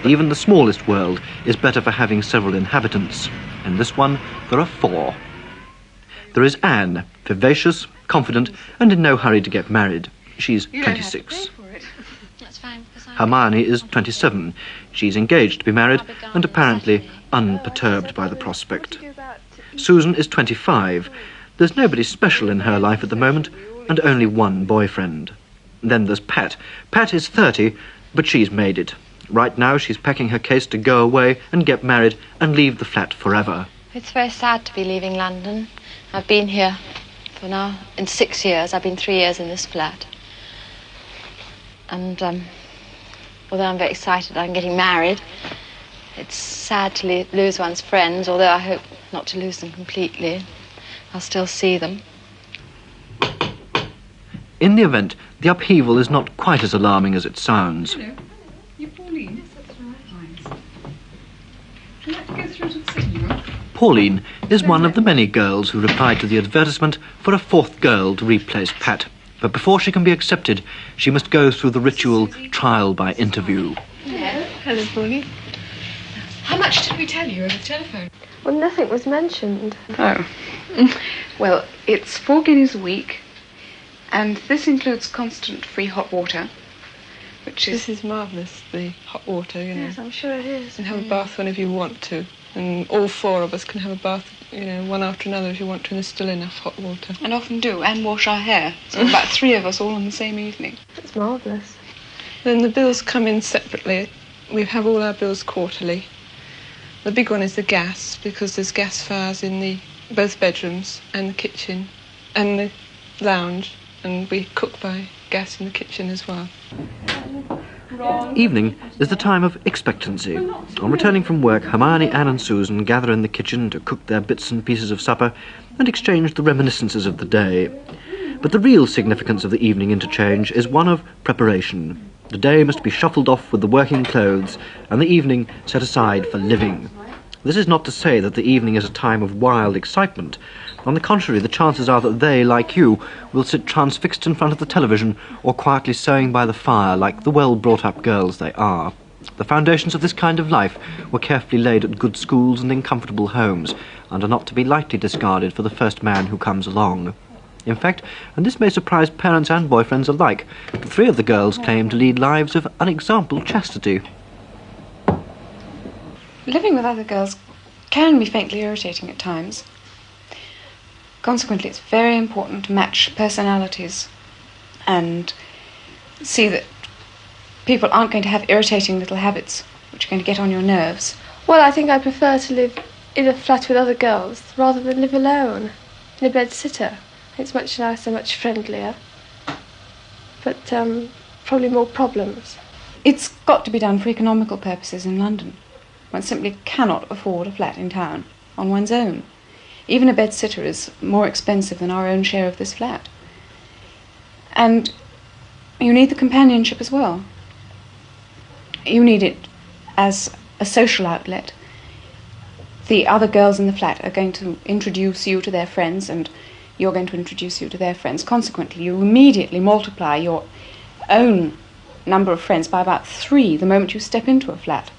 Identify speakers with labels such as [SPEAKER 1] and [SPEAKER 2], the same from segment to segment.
[SPEAKER 1] Even the smallest world is better for having several inhabitants. In this one, there are 4. There is Anne, vivacious, confident, and in no hurry to get married. She's 26. Hermione is 27. She's engaged to be married and apparently unperturbed by the prospect. Susan is 25. There's nobody special in her life at the moment, and only one boyfriend. Then there's Pat. Pat is 30, but she's made it. Right now she's packing her case to go away and get married and leave the flat forever.
[SPEAKER 2] It's very sad to be leaving London. I've been here for now, in 6 years. I've been 3 years in this flat. And although I'm very excited I'm getting married, it's sad to lose one's friends, although I hope not to lose them completely. I'll still see them.
[SPEAKER 1] In the event, the upheaval is not quite as alarming as it sounds.
[SPEAKER 3] Hello, you Pauline? Yes, that's right. Would you like to go through to the sitting room?
[SPEAKER 1] Pauline is one of the many girls who replied to the advertisement for a 4th girl to replace Pat. But before she can be accepted, she must go through the ritual trial by interview.
[SPEAKER 3] Hello. Hello, Pauline. How much did we tell you over the telephone?
[SPEAKER 4] Well, nothing was mentioned.
[SPEAKER 3] Oh. Well, it's 4 guineas a week, and this includes constant free hot water, which is...
[SPEAKER 5] This is marvellous, the hot water, you know.
[SPEAKER 4] Yes, I'm sure it is.
[SPEAKER 5] You can have a bath whenever you want to. And all 4 of us can have a bath, you know, one after another if you want to, and there's still enough hot water.
[SPEAKER 3] And often do, and wash our hair. So about 3 of us all on the same evening.
[SPEAKER 4] It's marvellous.
[SPEAKER 5] Then the bills come in separately. We have all our bills quarterly. The big one is the gas, because there's gas fires in both bedrooms and the kitchen and the lounge, and we cook by gas in the kitchen as well.
[SPEAKER 1] Evening is the time of expectancy. On returning from work, Hermione, Anne and Susan gather in the kitchen to cook their bits and pieces of supper and exchange the reminiscences of the day. But the real significance of the evening interchange is one of preparation. The day must be shuffled off with the working clothes and the evening set aside for living. This is not to say that the evening is a time of wild excitement. On the contrary, the chances are that they, like you, will sit transfixed in front of the television or quietly sewing by the fire like the well-brought-up girls they are. The foundations of this kind of life were carefully laid at good schools and in comfortable homes, and are not to be lightly discarded for the first man who comes along. In fact, and this may surprise parents and boyfriends alike, the 3 of the girls claim to lead lives of unexampled chastity.
[SPEAKER 3] Living with other girls can be faintly irritating at times. Consequently, it's very important to match personalities and see that people aren't going to have irritating little habits which are going to get on your nerves.
[SPEAKER 4] Well, I think I prefer to live in a flat with other girls rather than live alone in a bed-sitter. It's much nicer, much friendlier, but probably more problems.
[SPEAKER 3] It's got to be done for economical purposes in London. One simply cannot afford a flat in town on one's own. Even a bed-sitter is more expensive than our own share of this flat. And you need the companionship as well. You need it as a social outlet. The other girls in the flat are going to introduce you to their friends, and you're going to introduce you to their friends. Consequently, you immediately multiply your own number of friends by about 3 the moment you step into a flat.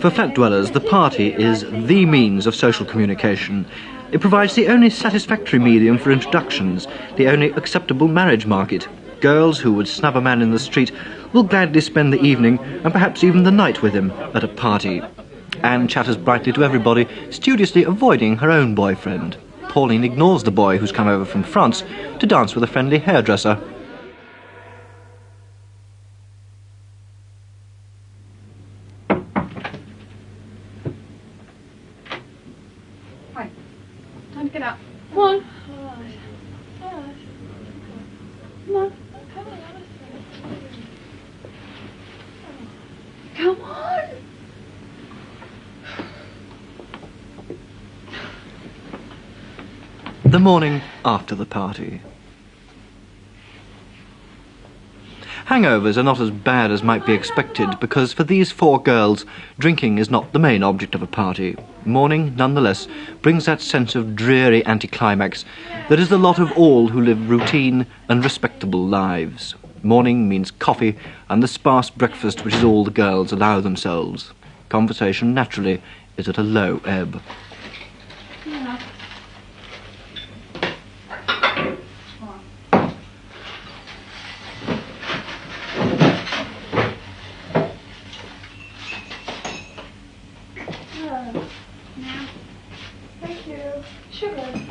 [SPEAKER 1] For flat dwellers, the party is the means of social communication. It provides the only satisfactory medium for introductions, the only acceptable marriage market. Girls who would snub a man in the street will gladly spend the evening, and perhaps even the night with him, at a party. Anne chatters brightly to everybody, studiously avoiding her own boyfriend. Pauline ignores the boy who's come over from France to dance with a friendly hairdresser.
[SPEAKER 3] Hi. Time to get up.
[SPEAKER 4] Come on.
[SPEAKER 3] Come on. Come on.
[SPEAKER 1] The morning after the party. Hangovers are not as bad as might be expected, because for these 4 girls, drinking is not the main object of a party. Morning, nonetheless, brings that sense of dreary anticlimax that is the lot of all who live routine and respectable lives. Morning means coffee and the sparse breakfast which is all the girls allow themselves. Conversation, naturally, is at a low ebb.
[SPEAKER 4] Thank you. Sugar.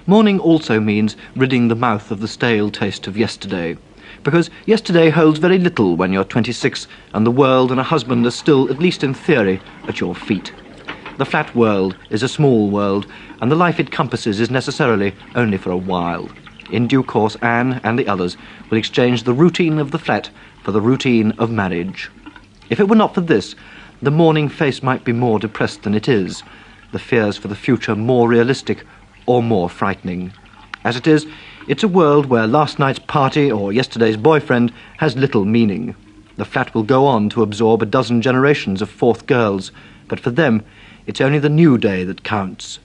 [SPEAKER 1] Morning also means ridding the mouth of the stale taste of yesterday, because yesterday holds very little when you're 26 and the world and a husband are still, at least in theory, at your feet. The flat world is a small world, and the life it compasses is necessarily only for a while. In due course, Anne and the others will exchange the routine of the flat for the routine of marriage. If it were not for this, the morning face might be more depressed than it is, the fears for the future more realistic or more frightening. As it is, it's a world where last night's party or yesterday's boyfriend has little meaning. The flat will go on to absorb a dozen generations of fourth girls, but for them, it's only the new day that counts.